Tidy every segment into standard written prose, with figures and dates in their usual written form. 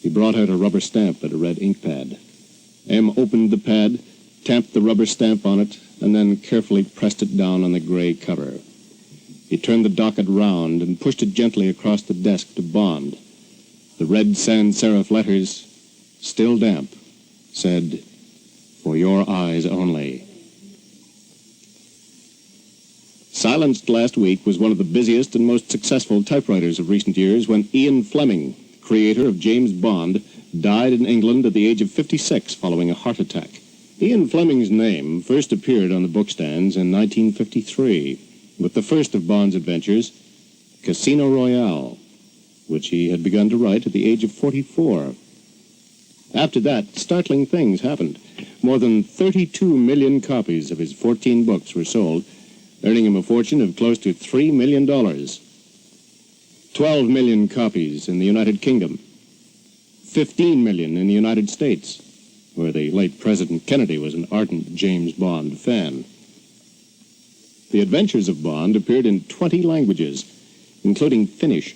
He brought out a rubber stamp and a red ink pad. M opened the pad, tamped the rubber stamp on it, and then carefully pressed it down on the gray cover. He turned the docket round and pushed it gently across the desk to Bond. The red sans serif letters, still damp, said, "For your eyes only." Silenced last week was one of the busiest and most successful typewriters of recent years when Ian Fleming, creator of James Bond, died in England at the age of 56 following a heart attack. Ian Fleming's name first appeared on the bookstands in 1953 with the first of Bond's adventures, Casino Royale, which he had begun to write at the age of 44. After that, startling things happened. More than 32 million copies of his 14 books were sold, earning him a fortune of close to $3 million. 12 million copies in the United Kingdom. 15 million in the United States, where the late President Kennedy was an ardent James Bond fan. The Adventures of Bond appeared in 20 languages, including Finnish,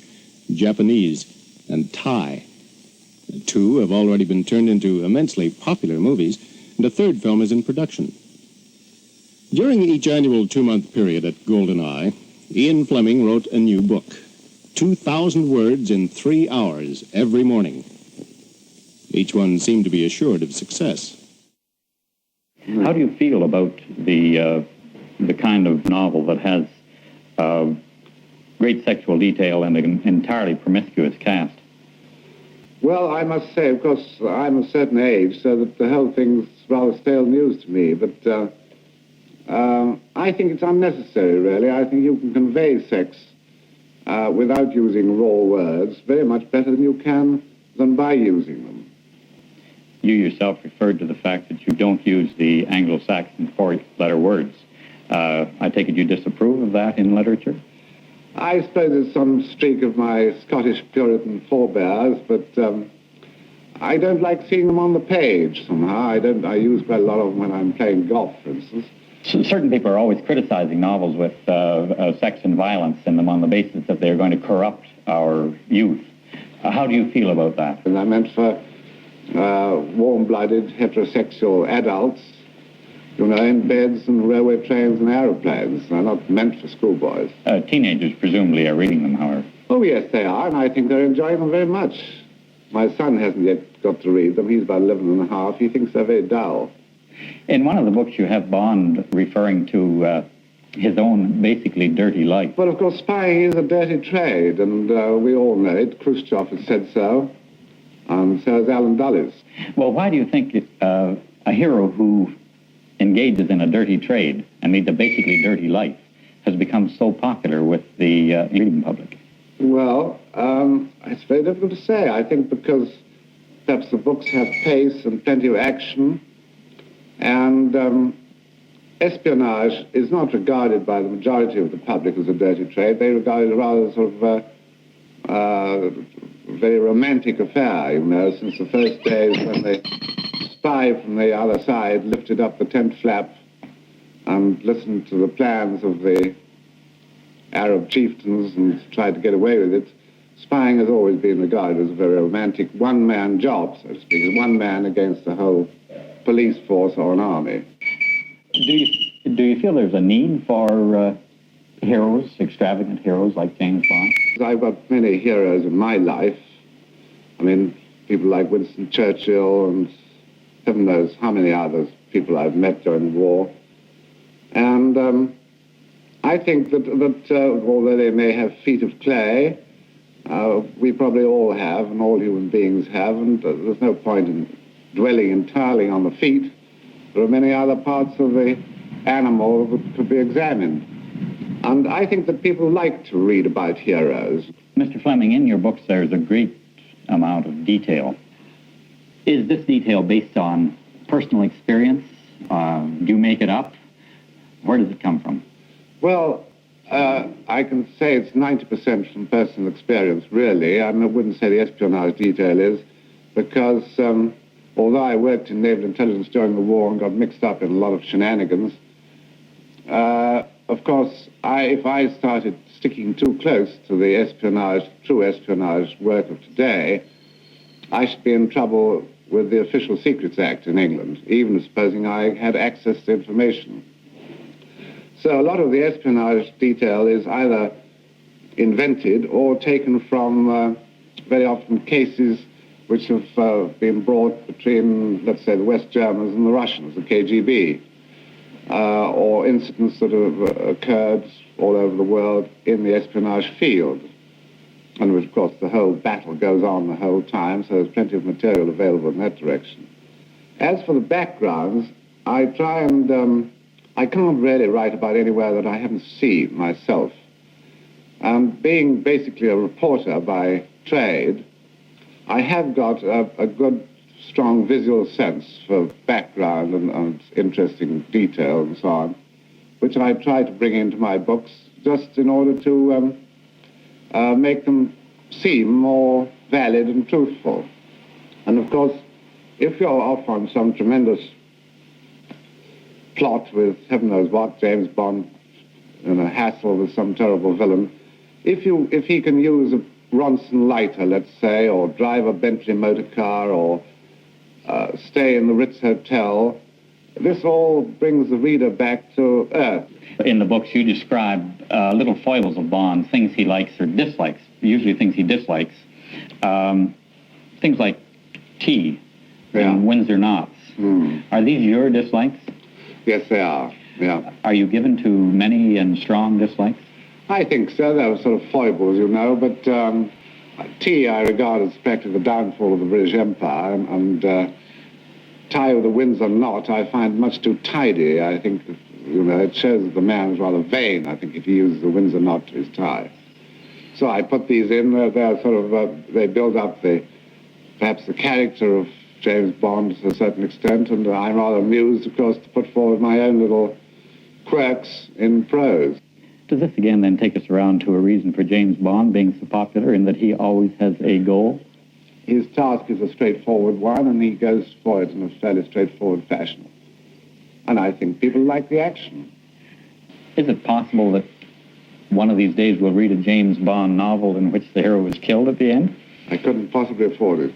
Japanese, and Thai. 2 have already been turned into immensely popular movies, and a third film is in production. During each annual 2-month period at GoldenEye, Ian Fleming wrote a new book, 2,000 words in 3 hours every morning. Each one seemed to be assured of success. How do you feel about the kind of novel that has great sexual detail and an entirely promiscuous cast? Well, I must say, of course, I'm a certain age, so that the whole thing's rather stale news to me, but I think it's unnecessary, really. I think you can convey sex without using raw words very much better than by using them. You yourself referred to the fact that you don't use the Anglo-Saxon 4-letter words. I take it you disapprove of that in literature? I suppose it's some streak of my Scottish Puritan forebears, but I don't like seeing them on the page somehow. I use quite a lot of them when I'm playing golf, for instance. Certain people are always criticizing novels with sex and violence in them on the basis that they're going to corrupt our youth. How do you feel about that? And I meant for warm-blooded, heterosexual adults, in beds and railway trains and aeroplanes. They're not meant for schoolboys. Teenagers presumably are reading them, however. Oh, yes, they are, and I think they're enjoying them very much. My son hasn't yet got to read them. He's about 11 and a half. He thinks they're very dull. In one of the books, you have Bond referring to his own basically dirty life. Well, of course, spying is a dirty trade, and we all know it. Khrushchev has said so, and so has Alan Dulles. Well, why do you think a hero who engages in a dirty trade and leads a basically dirty life has become so popular with the reading public? Well, it's very difficult to say. I think because perhaps the books have pace and plenty of action, and espionage is not regarded by the majority of the public as a dirty trade. They regard it rather sort of a very romantic affair, since the first days when the spy from the other side lifted up the tent flap and listened to the plans of the Arab chieftains and tried to get away with it. Spying has always been regarded as a very romantic one-man job, so to speak, as one man against the whole police force or an army. Do you feel there's a need for heroes, extravagant heroes like James Bond? I've got many heroes in my life. I mean, people like Winston Churchill and heaven knows how many other people I've met during the war. And I think that although they may have feet of clay, we probably all have, and all human beings have, and there's no point in dwelling entirely on the feet. There are many other parts of the animal that could be examined. And I think that people like to read about heroes. Mr. Fleming, in your books there's a great amount of detail. Is this detail based on personal experience? Do you make it up? Where does it come from? Well, I can say it's 90% from personal experience, really. I wouldn't say the espionage detail is, because although I worked in naval intelligence during the war and got mixed up in a lot of shenanigans, of course, if I started sticking too close to the true espionage work of today, I should be in trouble with the Official Secrets Act in England, even supposing I had access to information. So a lot of the espionage detail is either invented or taken from very often cases which have been brought between, let's say, the West Germans and the Russians, the KGB, or incidents that have occurred all over the world in the espionage field, and which, of course, the whole battle goes on the whole time, so there's plenty of material available in that direction. As for the backgrounds, I try and I can't really write about anywhere that I haven't seen myself. And being basically a reporter by trade, I have got a good, strong visual sense for background and interesting detail and so on, which I try to bring into my books just in order to make them seem more valid and truthful. And of course, if you're off on some tremendous plot with heaven knows what, James Bond in a hassle with some terrible villain, if he can use a Ronson lighter, let's say, or drive a Bentley motor car, or stay in the Ritz Hotel, this all brings the reader back to earth. In the books, you describe little foibles of Bond, things he likes or dislikes, usually things he dislikes. Things like tea and Windsor knots. Are these your dislikes? Yes, they are, yeah. Are you given to many and strong dislikes? I think so. They were sort of foibles, you know, but tea I regard as practically the downfall of the British Empire, and tie with a Windsor knot I find much too tidy. I think, you know, it shows that the man is rather vain, I think, if he uses a Windsor knot to his tie. So I put these in. They're sort of, they build up perhaps the character of James Bond to a certain extent, and I'm rather amused, of course, to put forward my own little quirks in prose. Does this again then take us around to a reason for James Bond being so popular in that he always has a goal? His task is a straightforward one, and he goes for it in a fairly straightforward fashion. And I think people like the action. Is it possible that one of these days we'll read a James Bond novel in which the hero is killed at the end? I couldn't possibly afford it.